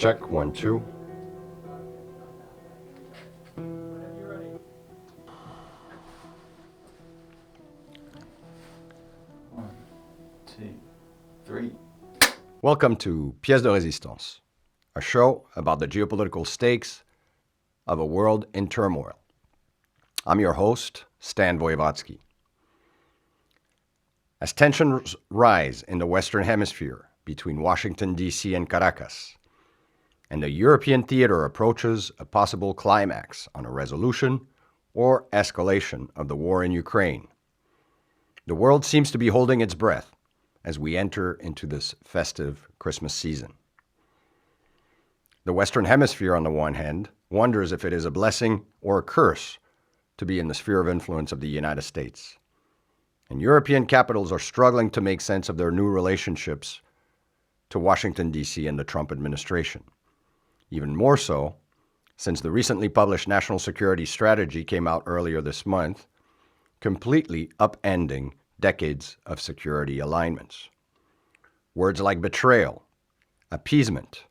Check, 1, 2. One, two, three. Welcome to Pièce de Résistance, a show about the geopolitical stakes of a world in turmoil. I'm your host, Stan Vojevodsky. As tensions rise in the Western Hemisphere between Washington, D.C. and Caracas, and the European theater approaches a possible climax on a resolution or escalation of the war in Ukraine, the world seems to be holding its breath as we enter into this festive Christmas season. The Western Hemisphere, on the one hand, wonders if it is a blessing or a curse to be in the sphere of influence of the United States. And European capitals are struggling to make sense of their new relationships to Washington, D.C. and the Trump administration. Even more so, since the recently published National Security Strategy came out earlier this month, completely upending decades of security alignments. Words like betrayal, appeasement,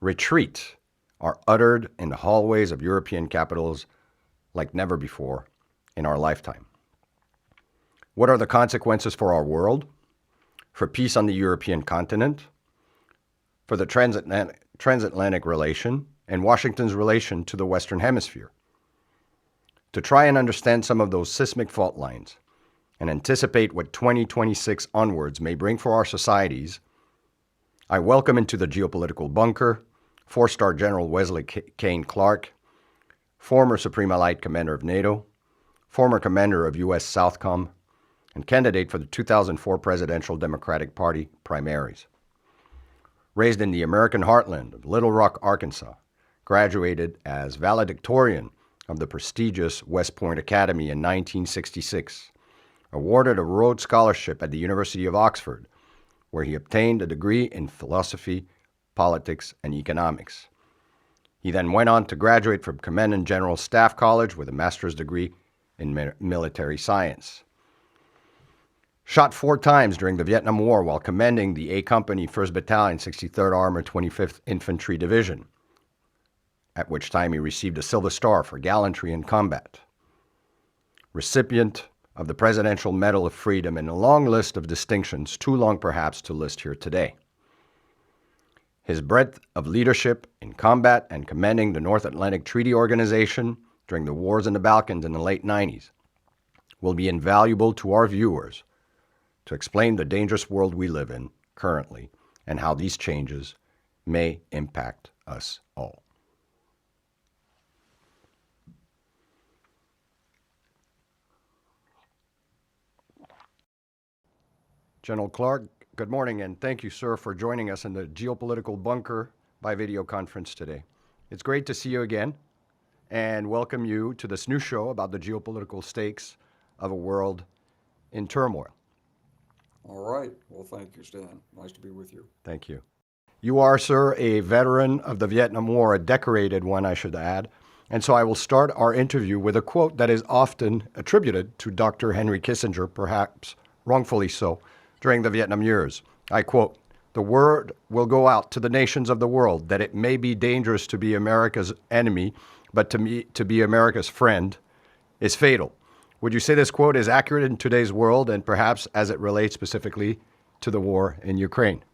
retreat are uttered in the hallways of European capitals like never before in our lifetime. What are the consequences for our world, for peace on the European continent, for the transatlantic relation, and Washington's relation to the Western Hemisphere? To try and understand some of those seismic fault lines and anticipate what 2026 onwards may bring for our societies, I welcome into the geopolitical bunker four-star General Wesley Clark, former Supreme Allied Commander of NATO, former Commander of U.S. Southcom, and candidate for the 2004 Presidential Democratic Party primaries. Raised in the American heartland of Little Rock, Arkansas, graduated as valedictorian of the prestigious West Point Academy in 1966, awarded a Rhodes Scholarship at the University of Oxford, where he obtained a degree in philosophy, politics, and economics. He then went on to graduate from Commandant General Staff College with a master's degree in military science. Shot 4 times during the Vietnam War while commanding the A Company, 1st Battalion, 63rd Armored 25th Infantry Division, at which time he received a Silver Star for gallantry in combat. Recipient of the Presidential Medal of Freedom and a long list of distinctions, too long perhaps to list here today. His breadth of leadership in combat and commanding the North Atlantic Treaty Organization during the wars in the Balkans in the late 90s will be invaluable to our viewers to explain the dangerous world we live in currently and how these changes may impact us all. General Clark, good morning, and thank you, sir, for joining us in the geopolitical bunker by video conference today. It's great to see you again and welcome you to this new show about the geopolitical stakes of a world in turmoil. All right. Well, thank you, Stan. Nice to be with you. Thank you. You are, sir, a veteran of the Vietnam War, a decorated one, I should add. And so I will start our interview with a quote that is often attributed to Dr. Henry Kissinger, perhaps wrongfully so, during the Vietnam years. I quote, "The word will go out to the nations of the world that it may be dangerous to be America's enemy, but to be America's friend is fatal." Would you say this quote is accurate in today's world and perhaps as it relates specifically to the war in Ukraine?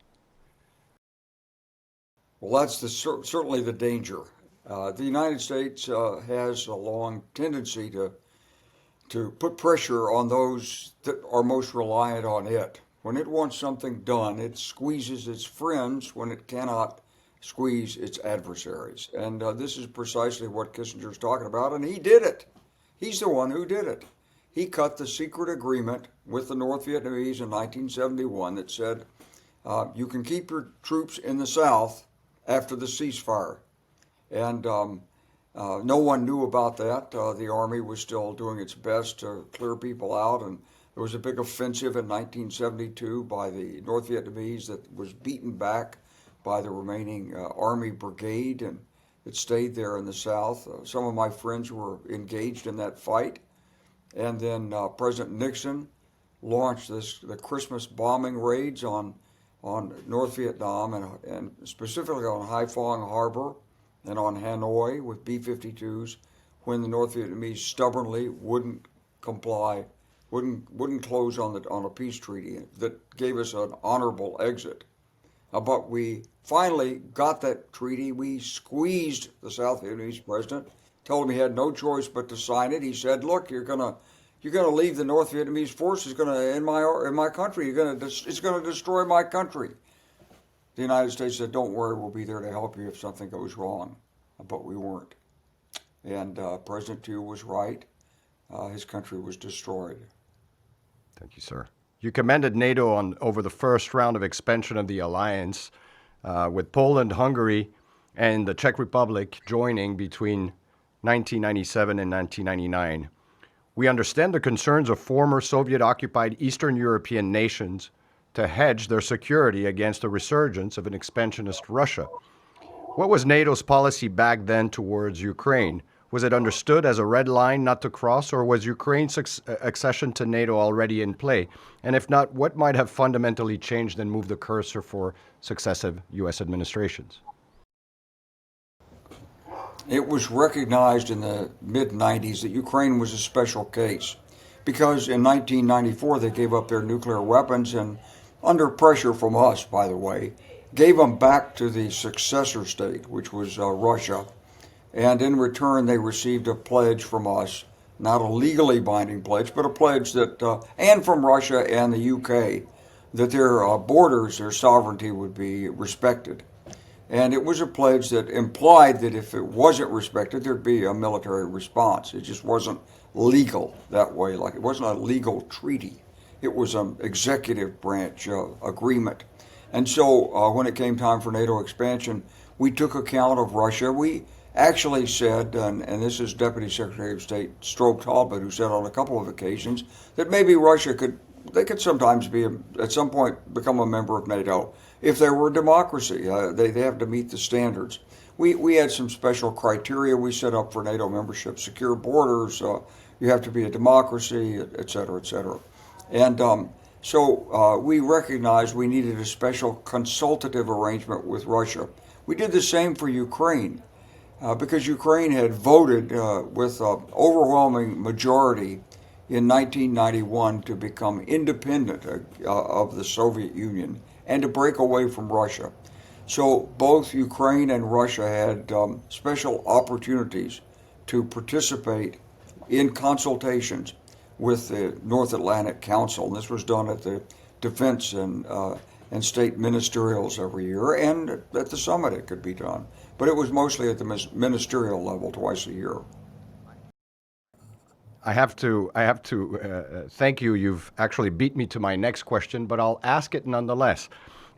Well, that's certainly the danger. The United States has a long tendency to put pressure on those that are most reliant on it. When it wants something done, it squeezes its friends when it cannot squeeze its adversaries. And this is precisely what Kissinger's talking about, and he did it. He's the one who did it. He cut the secret agreement with the North Vietnamese in 1971 that said, you can keep your troops in the South after the ceasefire. And no one knew about that. The Army was still doing its best to clear people out, and there was a big offensive in 1972 by the North Vietnamese that was beaten back by the remaining Army brigade, and it stayed there in the South. Some of my friends were engaged in that fight. And then President Nixon launched the Christmas bombing raids on on North Vietnam and specifically on Haiphong Harbor and on Hanoi with B-52s when the North Vietnamese stubbornly wouldn't comply, wouldn't close on a peace treaty that gave us an honorable exit. But we finally got that treaty. We squeezed the South Vietnamese president, told him he had no choice but to sign it. He said, "Look, you're gonna leave the North Vietnamese forces in my country. It's gonna destroy my country." The United States said, "Don't worry, we'll be there to help you if something goes wrong." But we weren't. And President Thieu was right. His country was destroyed. Thank you, sir. You commended NATO over the first round of expansion of the alliance, with Poland, Hungary, and the Czech Republic joining between 1997 and 1999. We understand the concerns of former Soviet-occupied Eastern European nations to hedge their security against the resurgence of an expansionist Russia. What was NATO's policy back then towards Ukraine? Was it understood as a red line not to cross, or was Ukraine's accession to NATO already in play? And if not, what might have fundamentally changed and moved the cursor for successive U.S. administrations? It was recognized in the mid-90s that Ukraine was a special case because in 1994 they gave up their nuclear weapons and, under pressure from us, by the way, gave them back to the successor state, which was Russia. And in return, they received a pledge from us, not a legally binding pledge, but a pledge that, and from Russia and the UK, that their borders, their sovereignty would be respected. And it was a pledge that implied that if it wasn't respected, there'd be a military response. It just wasn't legal that way. Like, it wasn't a legal treaty. It was an executive branch agreement. And so when it came time for NATO expansion, we took account of Russia. We actually said, and this is Deputy Secretary of State Strobe Talbot, who said on a couple of occasions that maybe Russia could sometimes at some point become a member of NATO if they were a democracy. They have to meet the standards. We had some special criteria we set up for NATO membership: secure borders, you have to be a democracy, et cetera, et cetera. And so we recognized we needed a special consultative arrangement with Russia. We did the same for Ukraine. Because Ukraine had voted with an overwhelming majority in 1991 to become independent of the Soviet Union and to break away from Russia. So both Ukraine and Russia had special opportunities to participate in consultations with the North Atlantic Council. And this was done at the Defense and state ministerials every year, and at the summit it could be done. But it was mostly at the ministerial level twice a year. I have to thank you. You've actually beat me to my next question, but I'll ask it nonetheless.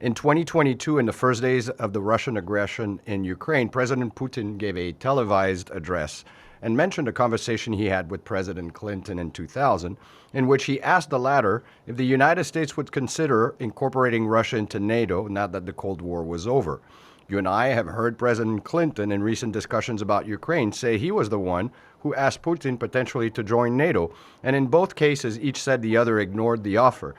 In 2022, in the first days of the Russian aggression in Ukraine, President Putin gave a televised address and mentioned a conversation he had with President Clinton in 2000, in which he asked the latter if the United States would consider incorporating Russia into NATO now that the Cold War was over. You and I have heard President Clinton in recent discussions about Ukraine say he was the one who asked Putin potentially to join NATO, and in both cases, each said the other ignored the offer.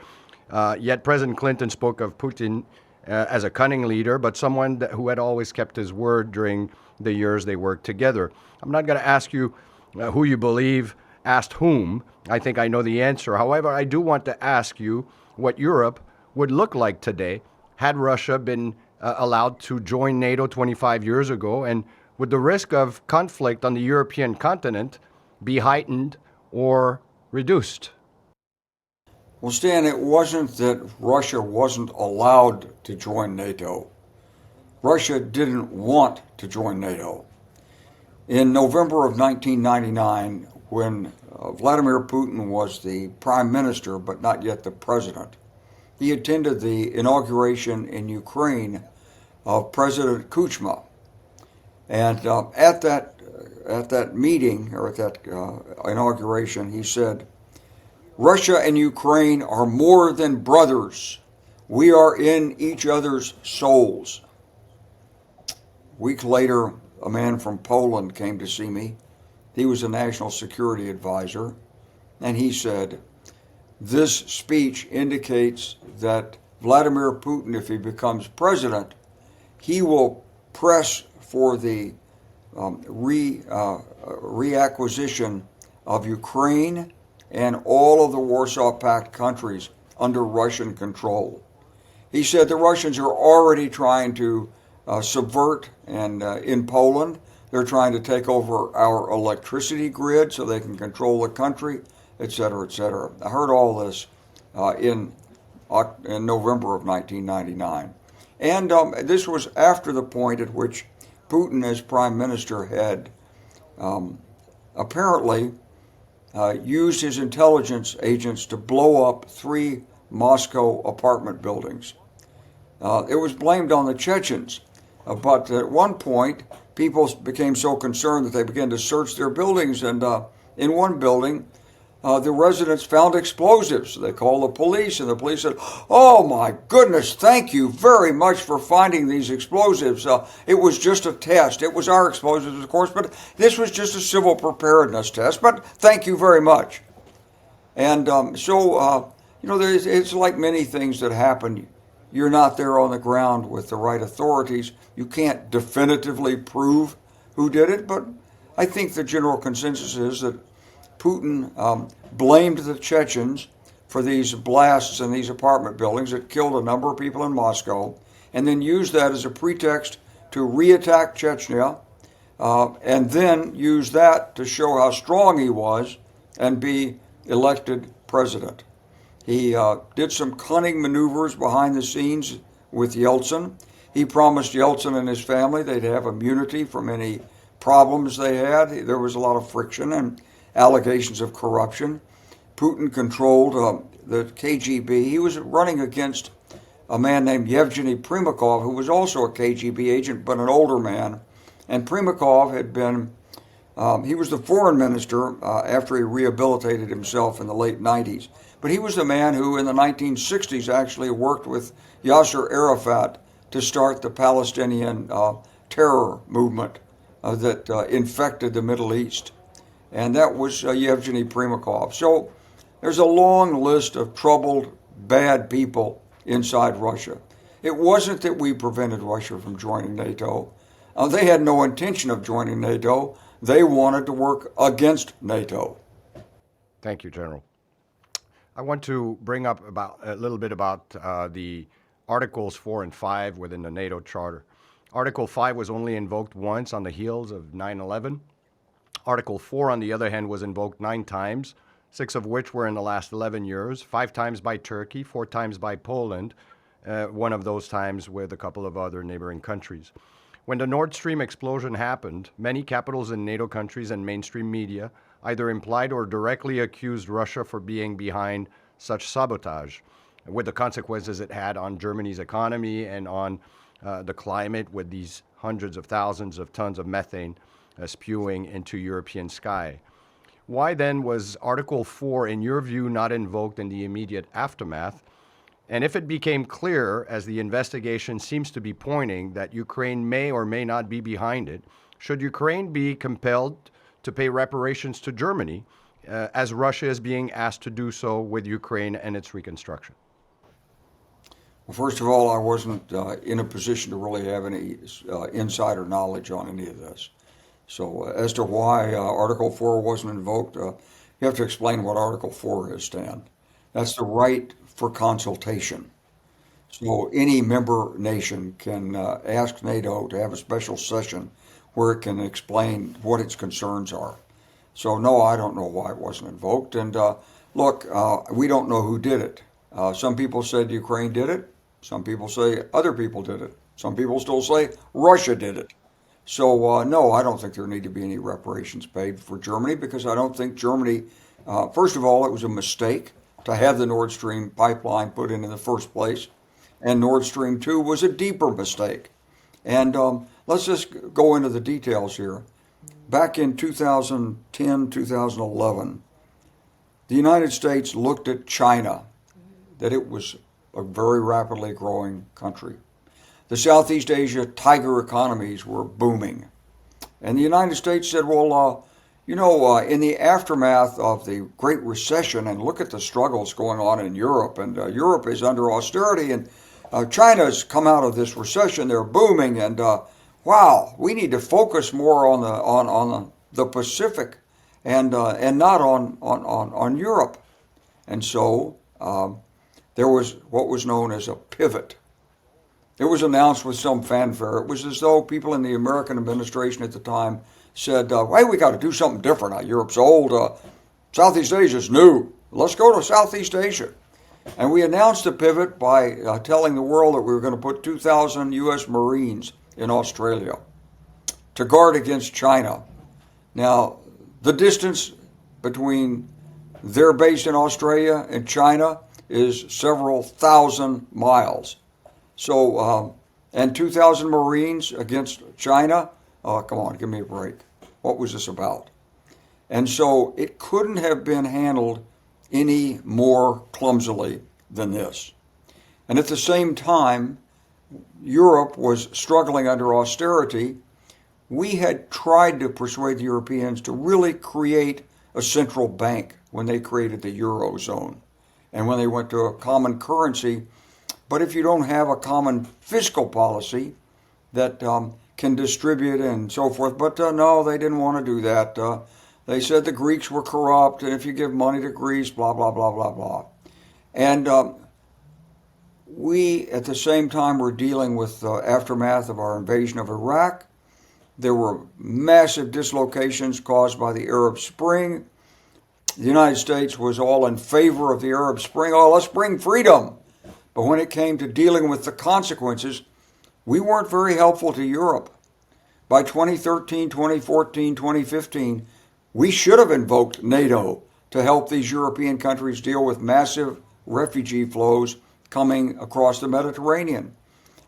Yet President Clinton spoke of Putin as a cunning leader, but someone who had always kept his word during the years they worked together. I'm not going to ask you who you believe asked whom. I think I know the answer. However, I do want to ask you what Europe would look like today had Russia been allowed to join NATO 25 years ago, and would the risk of conflict on the European continent be heightened or reduced? Well, Stan, it wasn't that Russia wasn't allowed to join NATO. Russia didn't want to join NATO. In November of 1999, when Vladimir Putin was the prime minister, but not yet the president, he attended the inauguration in Ukraine of President Kuchma. And at that meeting, or at that inauguration, he said, "Russia and Ukraine are more than brothers. We are in each other's souls." A week later, a man from Poland came to see me. He was a national security advisor, and he said, "This speech indicates that Vladimir Putin, if he becomes president, he will press for the reacquisition of Ukraine and all of the Warsaw Pact countries under Russian control. He said the Russians are already trying to subvert, and in Poland, they're trying to take over our electricity grid so they can control the country, et cetera, et cetera. I heard all this in November of 1999. And this was after the point at which Putin, as prime minister, had apparently used his intelligence agents to blow up 3 Moscow apartment buildings. It was blamed on the Chechens, but at one point, people became so concerned that they began to search their buildings, and in one building, the residents found explosives. They called the police, and the police said, "Oh my goodness, thank you very much for finding these explosives. It was just a test. It was our explosives, of course, but this was just a civil preparedness test, but thank you very much." And it's like many things that happen. You're not there on the ground with the right authorities. You can't definitively prove who did it, but I think the general consensus is that Putin blamed the Chechens for these blasts in these apartment buildings that killed a number of people in Moscow, and then used that as a pretext to reattack Chechnya, and then use that to show how strong he was and be elected president. He did some cunning maneuvers behind the scenes with Yeltsin. He promised Yeltsin and his family they'd have immunity from any problems they had. There was a lot of friction and allegations of corruption. Putin controlled the KGB. He was running against a man named Yevgeny Primakov, who was also a KGB agent, but an older man. And Primakov had been, he was the foreign minister after he rehabilitated himself in the late 90s. But he was the man who, in the 1960s, actually worked with Yasser Arafat to start the Palestinian terror movement that infected the Middle East. And that was Yevgeny Primakov. So there's a long list of troubled, bad people inside Russia. It wasn't that we prevented Russia from joining NATO. They had no intention of joining NATO. They wanted to work against NATO. Thank you, General. I want to bring up a little bit about the Articles 4 and 5 within the NATO Charter. Article 5 was only invoked once on the heels of 9/11. Article 4, on the other hand, was invoked 9 times, 6 of which were in the last 11 years, 5 times by Turkey, 4 times by Poland, one of those times with a couple of other neighboring countries. When the Nord Stream explosion happened, many capitals in NATO countries and mainstream media either implied or directly accused Russia for being behind such sabotage, with the consequences it had on Germany's economy and on the climate, with these hundreds of thousands of tons of methane spewing into European sky. Why then was Article 4, in your view, not invoked in the immediate aftermath? And if it became clear, as the investigation seems to be pointing, that Ukraine may or may not be behind it, should Ukraine be compelled to pay reparations to Germany, as Russia is being asked to do so with Ukraine and its reconstruction? Well, first of all, I wasn't in a position to really have any insider knowledge on any of this. So as to why Article 4 wasn't invoked, you have to explain what Article 4 is, Stan. That's the right for consultation. So any member nation can ask NATO to have a special session where it can explain what its concerns are. So no, I don't know why it wasn't invoked. And look, we don't know who did it. Some people said Ukraine did it. Some people say other people did it. Some people still say Russia did it. So no, I don't think there need to be any reparations paid for Germany, because I don't think Germany, first of all, it was a mistake to have the Nord Stream pipeline put in the first place. And Nord Stream 2 was a deeper mistake. And let's just go into the details here. Back in 2010, 2011, the United States looked at China, that it was a very rapidly growing country. The Southeast Asia tiger economies were booming. And the United States said, well, In the aftermath of the Great Recession, and look at the struggles going on in Europe, and Europe is under austerity, and China's come out of this recession, they're booming, and wow, we need to focus more on the Pacific and not on Europe. And so there was what was known as a pivot. It was announced with some fanfare. It was as though people in the American administration at the time said, hey, we got to do something different. Europe's old. Southeast Asia's new. Let's go to Southeast Asia. And we announced a pivot by telling the world that we were going to put 2,000 U.S. Marines in Australia to guard against China. Now, the distance between their base in Australia and China is several thousand miles. So, and 2,000 Marines against China? Oh, come on, give me a break. What was this about? And so it couldn't have been handled any more clumsily than this. And at the same time, Europe was struggling under austerity. We had tried to persuade the Europeans to really create a central bank when they created the Eurozone and when they went to a common currency. But if you don't have a common fiscal policy that can distribute and so forth, but no, they didn't want to do that. They said the Greeks were corrupt, and if you give money to Greece, blah, blah, blah, blah, blah. And we, at the same time, were dealing with the aftermath of our invasion of Iraq. There were massive dislocations caused by the Arab Spring. The United States was all in favor of the Arab Spring. Oh, let's bring freedom. But when it came to dealing with the consequences, we weren't very helpful to Europe. By 2013, 2014, 2015, we should have invoked NATO to help these European countries deal with massive refugee flows coming across the Mediterranean.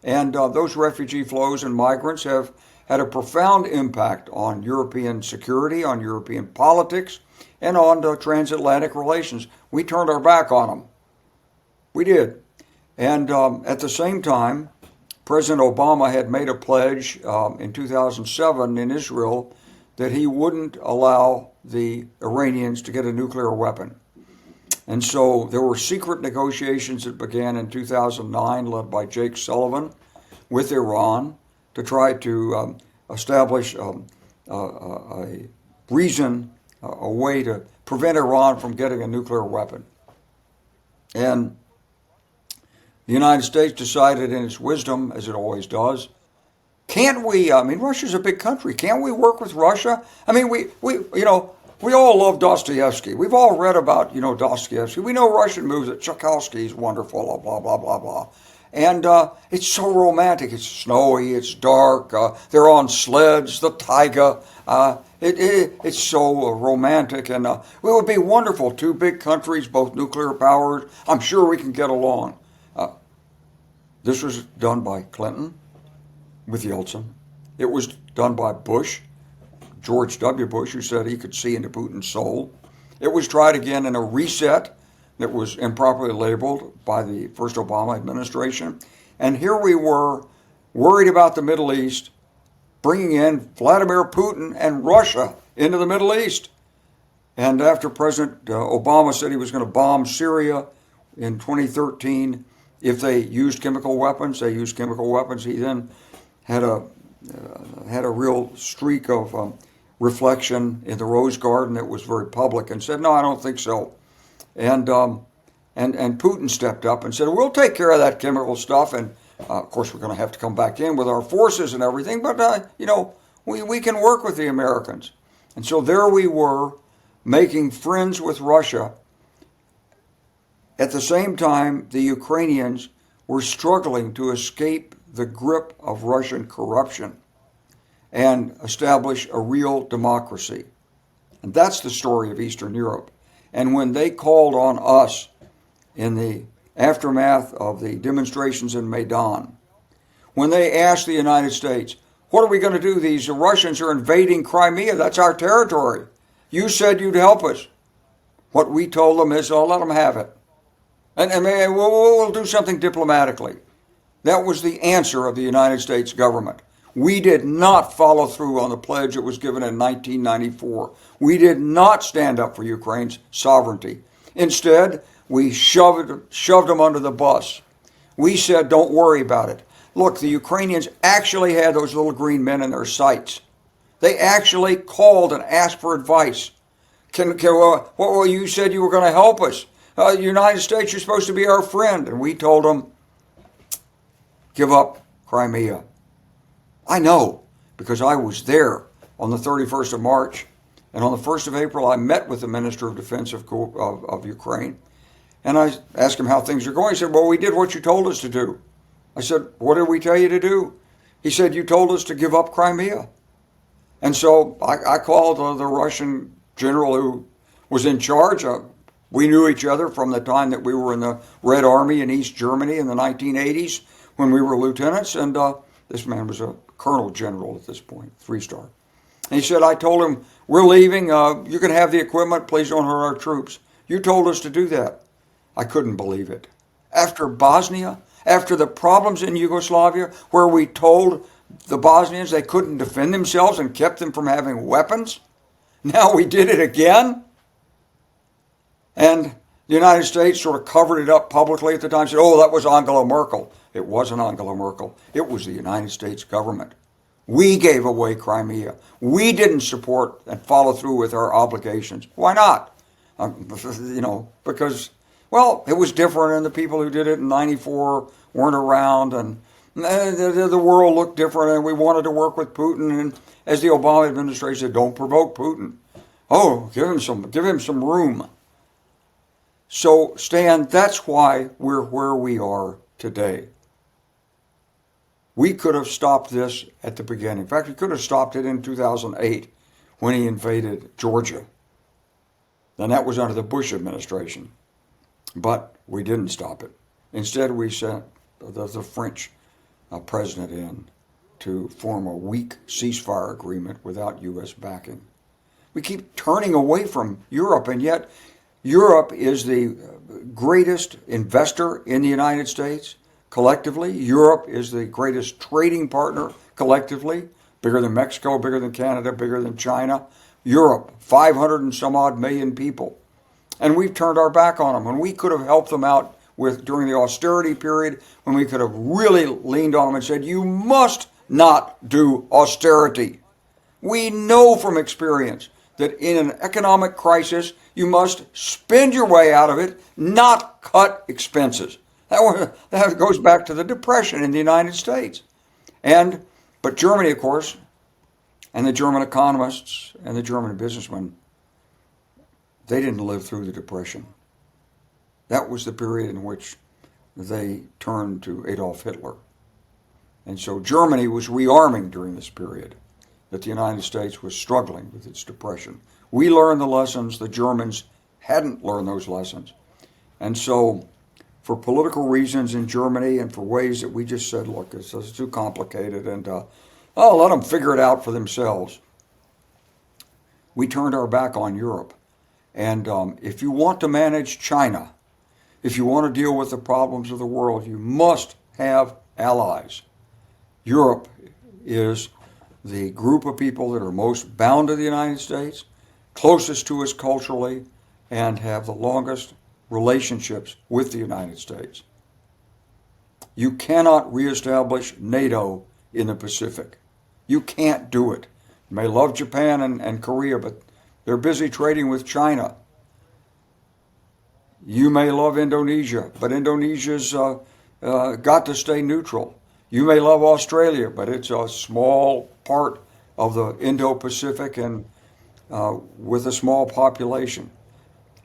And those refugee flows and migrants have had a profound impact on European security, on European politics, and on transatlantic relations. We turned our back on them. We did. And at the same time, President Obama had made a pledge in 2007 in Israel that he wouldn't allow the Iranians to get a nuclear weapon. And so there were secret negotiations that began in 2009, led by Jake Sullivan, with Iran to try to establish a reason, a way to prevent Iran from getting a nuclear weapon. And the United States decided in its wisdom, as it always does, can't we, Russia's a big country, can't we work with Russia? We all love Dostoevsky. We've all read about, Dostoevsky. We know Russian movies, that Tchaikovsky is wonderful, blah, blah, blah, blah. And it's so romantic. It's snowy, it's dark, they're on sleds, the taiga. It's so romantic, and it would be wonderful. Two big countries, both nuclear powers. I'm sure we can get along. This was done by Clinton with Yeltsin. It was done by Bush, George W. Bush, who said he could see into Putin's soul. It was tried again in a reset that was improperly labeled by the first Obama administration. And here we were, worried about the Middle East, bringing in Vladimir Putin and Russia into the Middle East. And after President Obama said he was going to bomb Syria in 2013, if they used chemical weapons, they used chemical weapons. He then had a real streak of reflection in the Rose Garden that was very public and said, no, I don't think so. And Putin stepped up and said, we'll take care of that chemical stuff. And of course, we're going to have to come back in with our forces and everything. But, we can work with the Americans. And so there we were making friends with Russia. At the same time, the Ukrainians were struggling to escape the grip of Russian corruption and establish a real democracy. And that's the story of Eastern Europe. And when they called on us in the aftermath of the demonstrations in Maidan, when they asked the United States, what are we going to do? These Russians are invading Crimea. That's our territory. You said you'd help us. What we told them is, let them have it. And we'll do something diplomatically. That was the answer of the United States government. We did not follow through on the pledge that was given in 1994. We did not stand up for Ukraine's sovereignty. Instead, we shoved them under the bus. We said, don't worry about it. Look, the Ukrainians actually had those little green men in their sights. They actually called and asked for advice. Well, you said you were going to help us. The United States, you're supposed to be our friend. And we told them, give up Crimea. I know, because I was there on the 31st of March. And on the 1st of April, I met with the Minister of Defense of Ukraine. And I asked him how things are going. He said, well, we did what you told us to do. I said, what did we tell you to do? He said, you told us to give up Crimea. And so I called the Russian general who was in charge. We knew each other from the time that we were in the Red Army in East Germany in the 1980s when we were lieutenants. And this man was a colonel general at this point, 3-star. And he said, I told him, we're leaving. You can have the equipment. Please don't hurt our troops. You told us to do that. I couldn't believe it. After Bosnia, after the problems in Yugoslavia, where we told the Bosnians they couldn't defend themselves and kept them from having weapons, now we did it again. And the United States sort of covered it up publicly at the time, said, oh, that was Angela Merkel. It wasn't Angela Merkel. It was the United States government. We gave away Crimea. We didn't support and follow through with our obligations. Why not? Because, well, it was different, and the people who did it in 94 weren't around, and the world looked different, and we wanted to work with Putin. And as the Obama administration said, don't provoke Putin. Oh, give him some room. So, Stan, that's why we're where we are today. We could have stopped this at the beginning. In fact, we could have stopped it in 2008 when he invaded Georgia. And that was under the Bush administration. But we didn't stop it. Instead, we sent the French president in to form a weak ceasefire agreement without U.S. backing. We keep turning away from Europe, and yet Europe is the greatest investor in the United States. Collectively, Europe is the greatest trading partner collectively, bigger than Mexico, bigger than Canada, bigger than China. Europe, 500 and some odd million people. And we've turned our back on them. When we could have helped them out during the austerity period, when we could have really leaned on them and said, you must not do austerity. We know from experience that in an economic crisis, you must spend your way out of it, not cut expenses. That goes back to the Depression in the United States. But Germany, of course, and the German economists and the German businessmen, they didn't live through the Depression. That was the period in which they turned to Adolf Hitler. And so Germany was rearming during this period that the United States was struggling with its depression. We learned the lessons. The Germans hadn't learned those lessons. And so for political reasons in Germany and for ways that we just said, look, it's too complicated, and let them figure it out for themselves. We turned our back on Europe. And if you want to manage China, if you want to deal with the problems of the world, you must have allies. Europe is the group of people that are most bound to the United States, closest to us culturally, and have the longest relationships with the United States. You cannot reestablish NATO in the Pacific. You can't do it. You may love Japan and Korea, but they're busy trading with China. You may love Indonesia, but Indonesia's got to stay neutral. You may love Australia, but it's a small part of the Indo-Pacific and with a small population.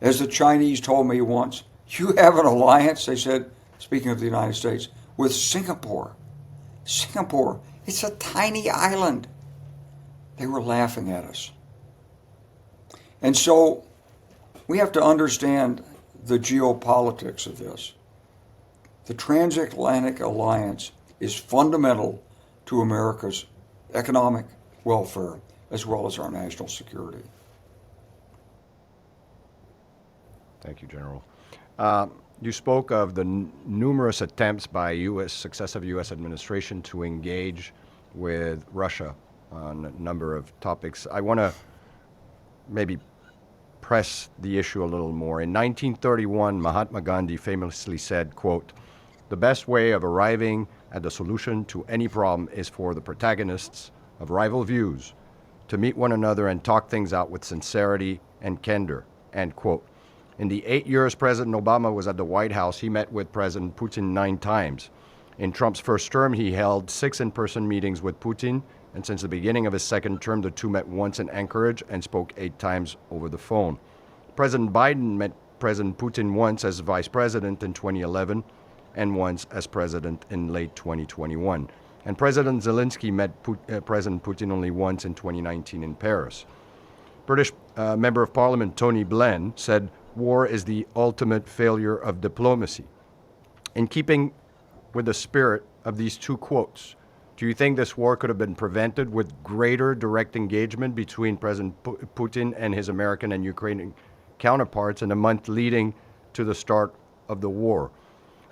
As the Chinese told me once, you have an alliance, they said, speaking of the United States, with Singapore. Singapore, it's a tiny island. They were laughing at us. And so we have to understand the geopolitics of this. The transatlantic alliance is fundamental to America's economic welfare as well as our national security. Thank you, General. You spoke of the numerous attempts by successive U.S. administration to engage with Russia on a number of topics. I want to maybe press the issue a little more. In 1931, Mahatma Gandhi famously said, quote, "The best way of arriving at the solution to any problem is for the protagonists of rival views to meet one another and talk things out with sincerity and candor," end quote. In the 8 years President Obama was at the White House, he met with President Putin 9 times. In Trump's first term, he held 6 in-person meetings with Putin, and since the beginning of his second term, the two met once in Anchorage and spoke 8 times over the phone. President Biden met President Putin once as vice president in 2011 and once as president in late 2021. And President Zelensky met President Putin only once in 2019 in Paris. British Member of Parliament Tony Blaine said, "War is the ultimate failure of diplomacy." In keeping with the spirit of these two quotes, do you think this war could have been prevented with greater direct engagement between President Putin and his American and Ukrainian counterparts in the month leading to the start of the war?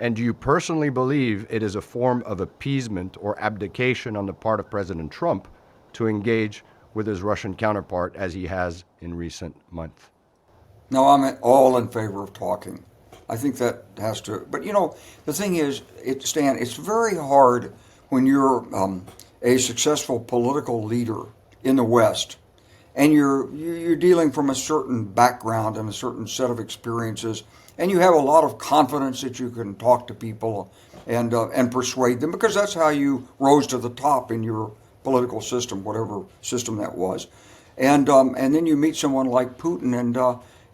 And do you personally believe it is a form of appeasement or abdication on the part of President Trump to engage with his Russian counterpart as he has in recent months? No, I'm all in favor of talking. I think that has to, but you know, the thing is, Stan, it's very hard when you're a successful political leader in the West, and you're dealing from a certain background and a certain set of experiences, and you have a lot of confidence that you can talk to people and persuade them, because that's how you rose to the top in your political system, whatever system that was, and then you meet someone like Putin, and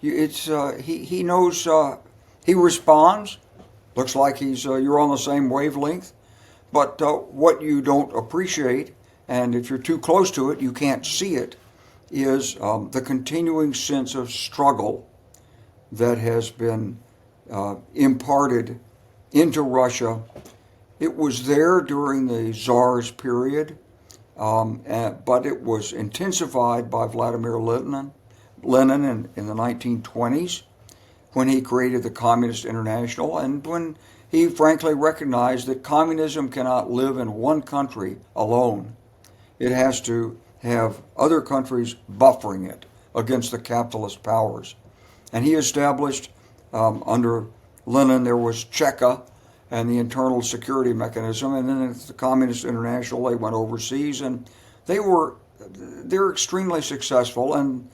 he knows. He responds. Looks like you're on the same wavelength. But what you don't appreciate, and if you're too close to it, you can't see it, is the continuing sense of struggle that has been imparted into Russia. It was there during the Tsar's period, but it was intensified by Vladimir Lenin in the 1920s. When he created the Communist International, and when he frankly recognized that communism cannot live in one country alone. It has to have other countries buffering it against the capitalist powers. And he established, under Lenin, there was Cheka and the internal security mechanism, and then at the Communist International, they went overseas, and they're extremely successful, and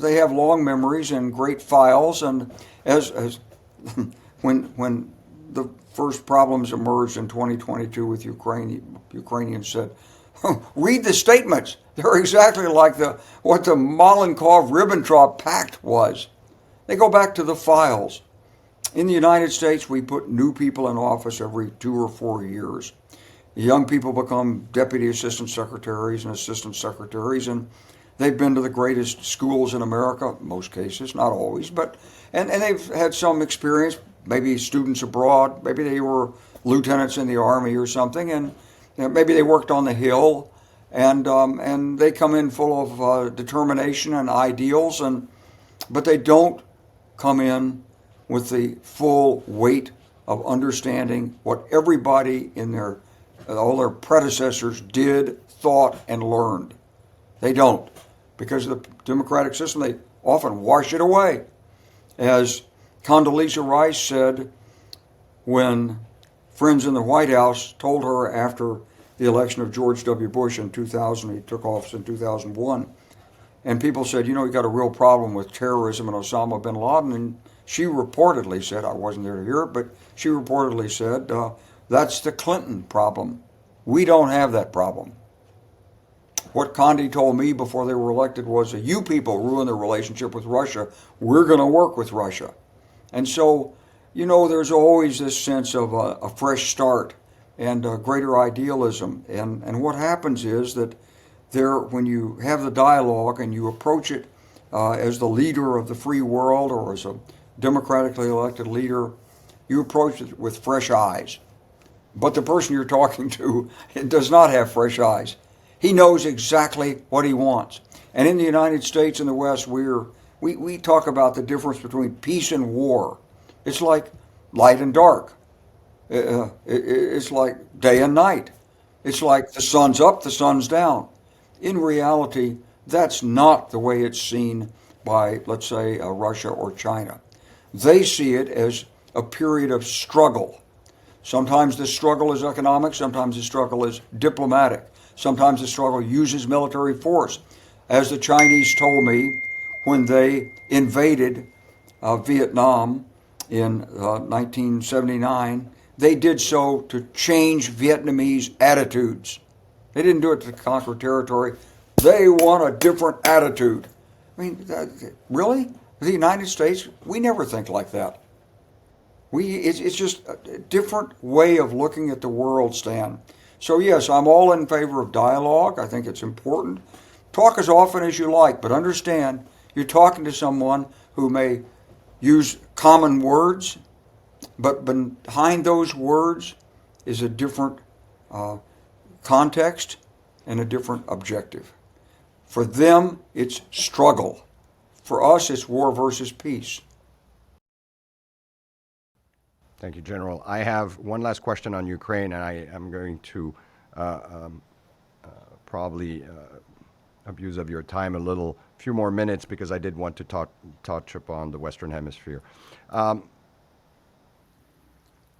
they have long memories and great files, and as when the first problems emerged in 2022 with Ukrainians said, "Read the statements. They're exactly like what the Molotov-Ribbentrop Pact was." They go back to the files. In the United States, we put new people in office every 2 or 4 years. The young people become deputy assistant secretaries and assistant secretaries, and they've been to the greatest schools in America, most cases, not always, but and they've had some experience, maybe students abroad, maybe they were lieutenants in the Army or something, and maybe they worked on the Hill, and they come in full of determination and ideals, but they don't come in with the full weight of understanding what everybody in all their predecessors did, thought, and learned. They don't. Because of the democratic system, they often wash it away. As Condoleezza Rice said when friends in the White House told her after the election of George W. Bush in 2000, he took office in 2001, and people said, "You know, you got a real problem with terrorism and Osama bin Laden," and she reportedly said, I wasn't there to hear it, but she reportedly said, "That's the Clinton problem. We don't have that problem." What Condi told me before they were elected was that you people ruined the relationship with Russia. We're going to work with Russia. And so, you know, there's always this sense of a fresh start and greater idealism. And what happens is that when you have the dialogue and you approach it as the leader of the free world or as a democratically elected leader, you approach it with fresh eyes. But the person you're talking to does not have fresh eyes. He knows exactly what he wants. And in the United States and the West, we talk about the difference between peace and war. It's like light and dark. It's like day and night. It's like the sun's up, the sun's down. In reality, that's not the way it's seen by, let's say, Russia or China. They see it as a period of struggle. Sometimes the struggle is economic, sometimes the struggle is diplomatic, sometimes the struggle uses military force. As the Chinese told me when they invaded Vietnam in 1979, they did so to change Vietnamese attitudes. They didn't do it to conquer territory. They want a different attitude. I mean, really? The United States, we never think like that. It's just a different way of looking at the world, Stan. So yes, I'm all in favor of dialogue. I think it's important. Talk as often as you like, but understand you're talking to someone who may use common words, but behind those words is a different context and a different objective. For them, it's struggle. For us, it's war versus peace. Thank you, General. I have one last question on Ukraine, and I am going to probably abuse of your time a little, few more minutes, because I did want to touch upon the Western Hemisphere.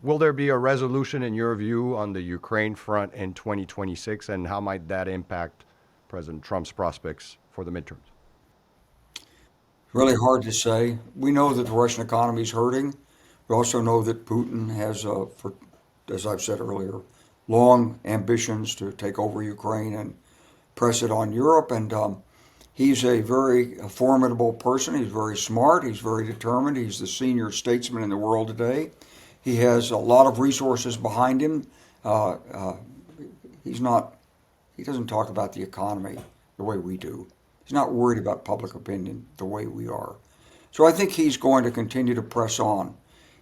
Will there be a resolution, in your view, on the Ukraine front in 2026, and how might that impact President Trump's prospects for the midterms? Really hard to say. We know that the Russian economy is hurting. We also know that Putin has, as I've said earlier, long ambitions to take over Ukraine and press it on Europe. And he's a very formidable person. He's very smart. He's very determined. He's the senior statesman in the world today. He has a lot of resources behind him. He doesn't talk about the economy the way we do. He's not worried about public opinion the way we are. So I think he's going to continue to press on.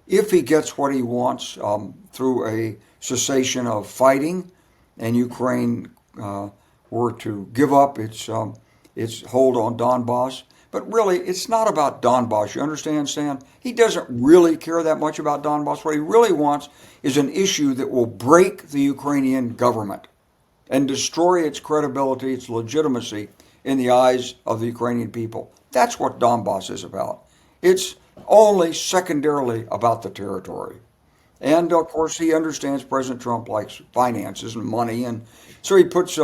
If he gets what he wants through a cessation of fighting and Ukraine were to give up its hold on Donbass, but really it's not about Donbass, you understand, Stan? He doesn't really care that much about Donbass. What he really wants is an issue that will break the Ukrainian government and destroy its credibility, its legitimacy in the eyes of the Ukrainian people. That's what Donbass is about. It's only secondarily about the territory. And of course, he understands President Trump likes finances and money, and so he puts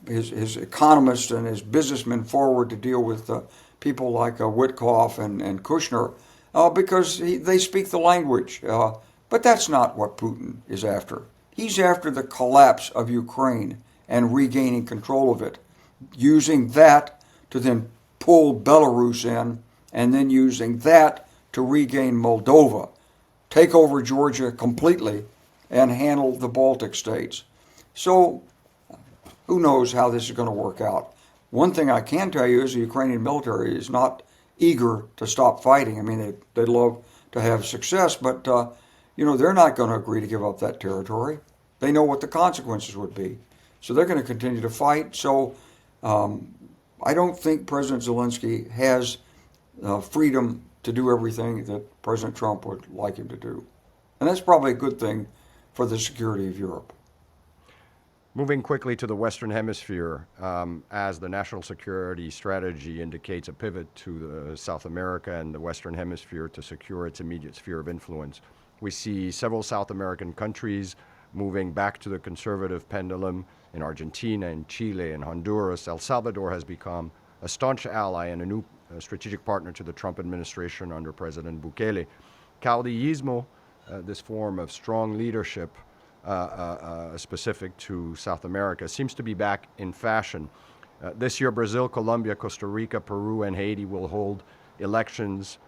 his economists and his businessmen forward to deal with people like Witkoff and Kushner because they speak the language. But that's not what Putin is after. He's after the collapse of Ukraine and regaining control of it, using that to then pull Belarus in, and then using that to regain Moldova, take over Georgia completely, and handle the Baltic states. So who knows how this is going to work out. One thing I can tell you is the Ukrainian military is not eager to stop fighting. I mean, they'd love to have success, but they're not going to agree to give up that territory. They know what the consequences would be. So they're going to continue to fight. So I don't think President Zelensky has freedom to do everything that President Trump would like him to do. And that's probably a good thing for the security of Europe. Moving quickly to the Western Hemisphere, as the national security strategy indicates a pivot to South America and the Western Hemisphere to secure its immediate sphere of influence, we see several South American countries moving back to the conservative pendulum. In Argentina, in Chile, in Honduras, El Salvador has become a staunch ally and a new strategic partner to the Trump administration under President Bukele. Caudillismo, this form of strong leadership specific to South America, seems to be back in fashion. This year, Brazil, Colombia, Costa Rica, Peru, and Haiti will hold elections.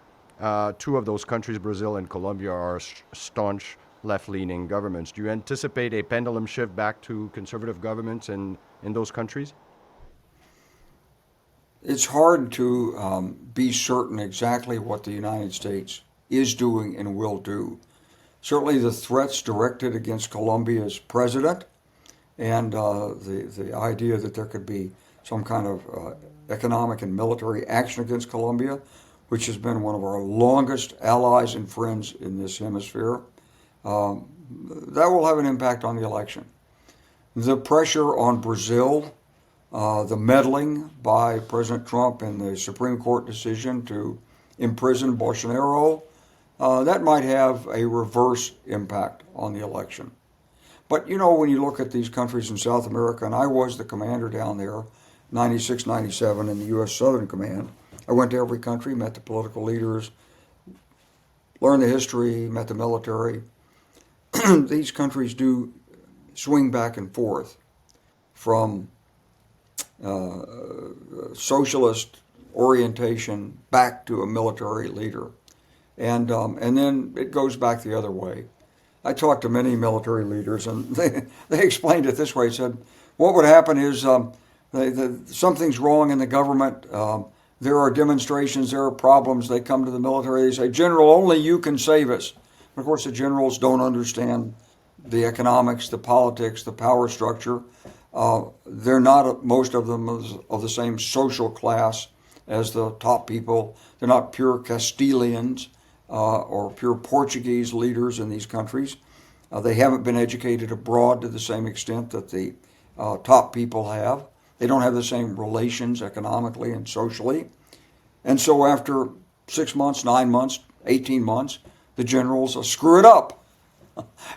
Two of those countries, Brazil and Colombia, are staunch left-leaning governments. Do you anticipate a pendulum shift back to conservative governments in those countries? It's hard to be certain exactly what the United States is doing and will do. Certainly the threats directed against Colombia's president and the idea that there could be some kind of economic and military action against Colombia, which has been one of our longest allies and friends in this hemisphere. that will have an impact on the election. The pressure on Brazil, the meddling by President Trump in the Supreme Court decision to imprison Bolsonaro, that might have a reverse impact on the election. But you know, when you look at these countries in South America, and I was the commander down there, 96, 97 in the U.S. Southern Command, I went to every country, met the political leaders, learned the history, met the military. These countries do swing back and forth from socialist orientation back to a military leader. And then it goes back the other way. I talked to many military leaders, and they explained it this way. They said, what would happen is something's wrong in the government. There are demonstrations, there are problems. They come to the military, they say, General, only you can save us. And of course, the generals don't understand the economics, the politics, the power structure. They're not, most of them, of the same social class as the top people. They're not pure Castilians or pure Portuguese leaders in these countries. They haven't been educated abroad to the same extent that the top people have. They don't have the same relations economically and socially. And so after 6 months, 9 months, 18 months, the generals screw it up.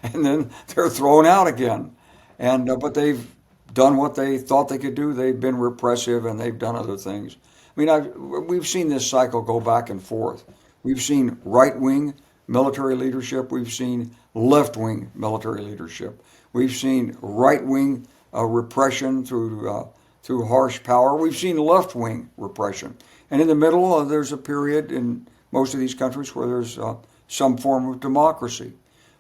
And then they're thrown out again. And but they've done what they thought they could do. They've been repressive, and they've done other things. I mean, we've seen this cycle go back and forth. We've seen right-wing military leadership. We've seen left-wing military leadership. We've seen right-wing repression through harsh power. We've seen left-wing repression. And in the middle, there's a period in most of these countries where there's some form of democracy.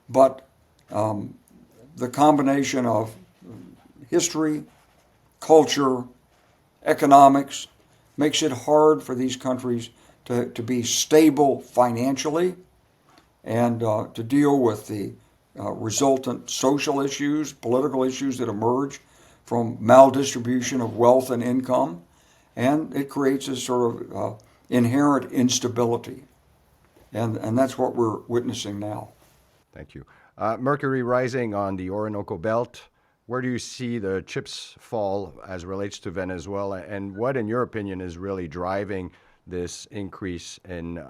But the combination of history, culture, economics makes it hard for these countries to be stable financially and to deal with the resultant social issues, political issues that emerge from maldistribution of wealth and income. And it creates a sort of inherent instability. And that's what we're witnessing now. Thank you. Mercury rising on the Orinoco Belt. Where do you see the chips fall as relates to Venezuela? And what, in your opinion, is really driving this increase in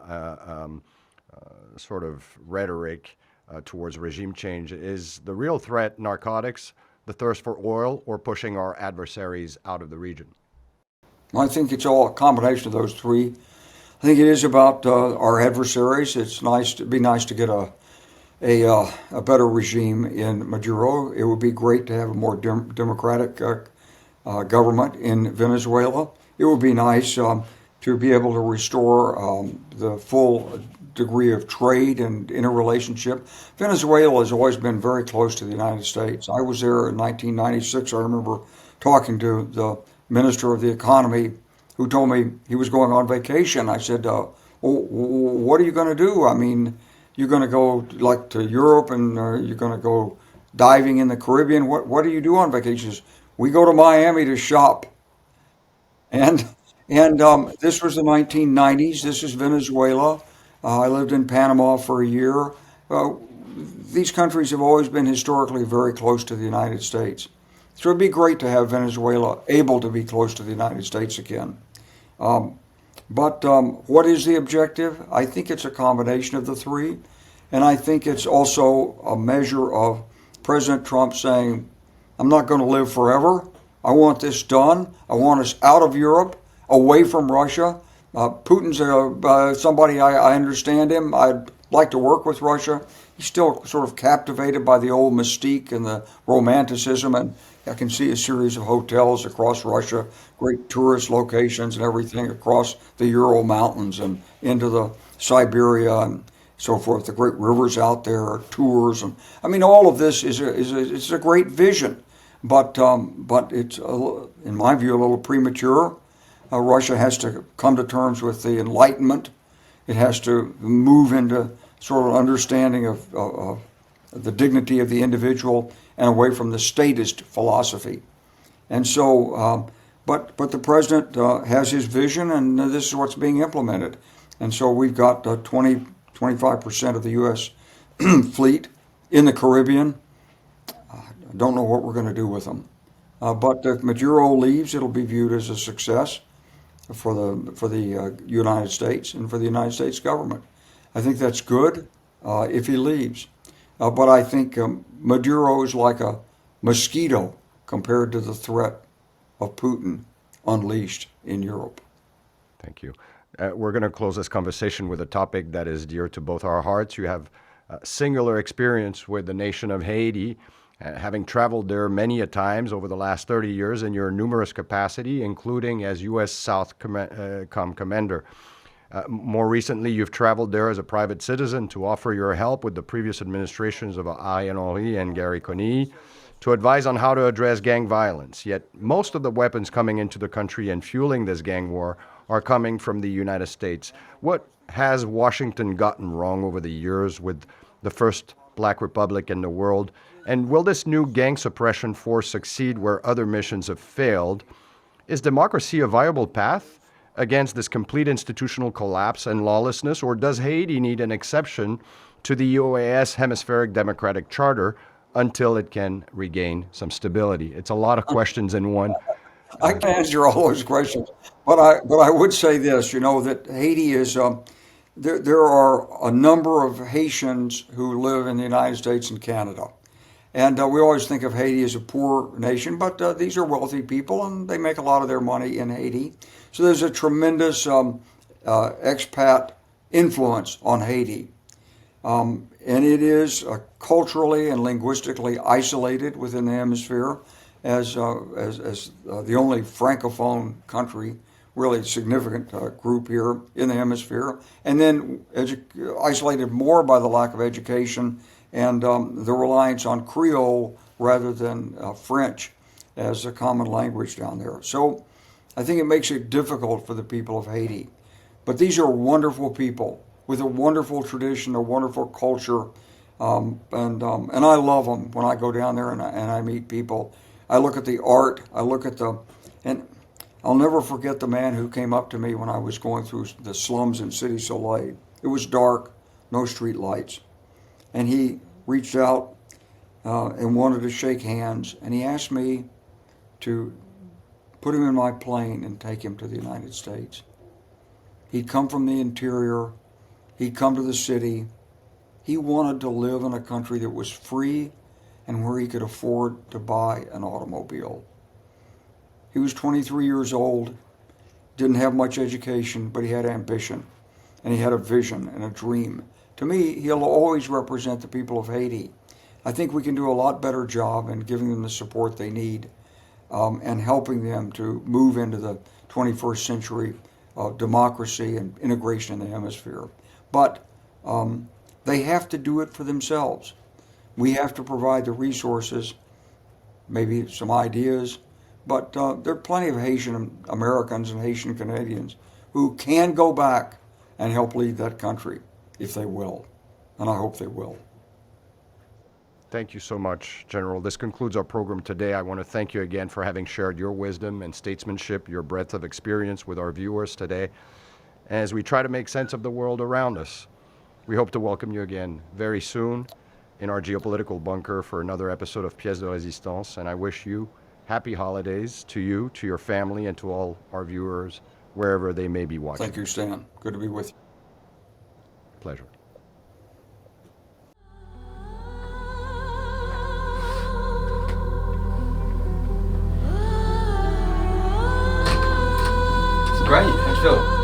sort of rhetoric towards regime change? Is the real threat narcotics, the thirst for oil, or pushing our adversaries out of the region? I think it's all a combination of those three. I think it is about our adversaries. It's be nice to get a better regime in Maduro. It would be great to have a more democratic government in Venezuela. It would be nice to be able to restore the full degree of trade and interrelationship. Venezuela has always been very close to the United States. I was there in 1996. I remember talking to the Minister of the Economy, who told me he was going on vacation. I said, what are you going to do? I mean, you're going to go like to Europe and you're going to go diving in the Caribbean. What do you do on vacations? We go to Miami to shop. And this was the 1990s. This is Venezuela. I lived in Panama for a year. These countries have always been historically very close to the United States. So it'd be great to have Venezuela able to be close to the United States again. But what is the objective? I think it's a combination of the three. And I think it's also a measure of President Trump saying, I'm not going to live forever. I want this done. I want us out of Europe, away from Russia. Putin's somebody, I understand him. I'd like to work with Russia. He's still sort of captivated by the old mystique and the romanticism. And I can see a series of hotels across Russia, great tourist locations and everything across the Ural Mountains and into the Siberia and so forth. The great rivers out there, tours, and I mean, all of this is a great vision, but it's in my view a little premature. Russia has to come to terms with the Enlightenment. It has to move into sort of understanding of the dignity of the individual and away from the statist philosophy. And so, but the president has his vision, and this is what's being implemented. And so we've got 25% of the U.S. fleet in the Caribbean. I don't know what we're going to do with them. But if Maduro leaves, it'll be viewed as a success for the United States and for the United States government. I think that's good if he leaves. But I think Maduro is like a mosquito compared to the threat of Putin unleashed in Europe. Thank you. We're going to close this conversation with a topic that is dear to both our hearts. You have singular experience with the nation of Haiti, having traveled there many a times over the last 30 years in your numerous capacity, including as U.S. Southcom Commander. More recently, you've traveled there as a private citizen to offer your help with the previous administrations of Ariel Henry and Gary Coney to advise on how to address gang violence. Yet most of the weapons coming into the country and fueling this gang war are coming from the United States. What has Washington gotten wrong over the years with the first Black Republic in the world? And will this new gang suppression force succeed where other missions have failed? Is democracy a viable path against this complete institutional collapse and lawlessness, or does Haiti need an exception to the UAS Hemispheric Democratic Charter until it can regain some stability? It's a lot of questions in one. I can answer all those questions, but I would say this, that Haiti is, there are a number of Haitians who live in the United States and Canada. And we always think of Haiti as a poor nation, but these are wealthy people and they make a lot of their money in Haiti. So there's a tremendous expat influence on Haiti. And it is culturally and linguistically isolated within the hemisphere as the only Francophone country, really significant group here in the hemisphere. And then isolated more by the lack of education and the reliance on Creole rather than French as a common language down there. So I think it makes it difficult for the people of Haiti. But these are wonderful people with a wonderful tradition, a wonderful culture, and I love them when I go down there and I meet people. I look at the art, and I'll never forget the man who came up to me when I was going through the slums in Cité Soleil. It was dark, no street lights. And he reached out and wanted to shake hands, and he asked me to put him in my plane and take him to the United States. He'd come from the interior. He'd come to the city. He wanted to live in a country that was free and where he could afford to buy an automobile. He was 23 years old, didn't have much education, but he had ambition, and he had a vision and a dream. To me, he'll always represent the people of Haiti. I think we can do a lot better job in giving them the support they need and helping them to move into the 21st century democracy and integration in the hemisphere. But they have to do it for themselves. We have to provide the resources, maybe some ideas, but there are plenty of Haitian Americans and Haitian Canadians who can go back and help lead that country if they will, and I hope they will. Thank you so much, General. This concludes our program today. I want to thank you again for having shared your wisdom and statesmanship, your breadth of experience with our viewers today as we try to make sense of the world around us. We hope to welcome you again very soon in our geopolitical bunker for another episode of Pièce de Résistance, and I wish you happy holidays to you, to your family, and to all our viewers wherever they may be watching. Thank you, Stan. Good to be with you. Pleasure. Great, how do you feel?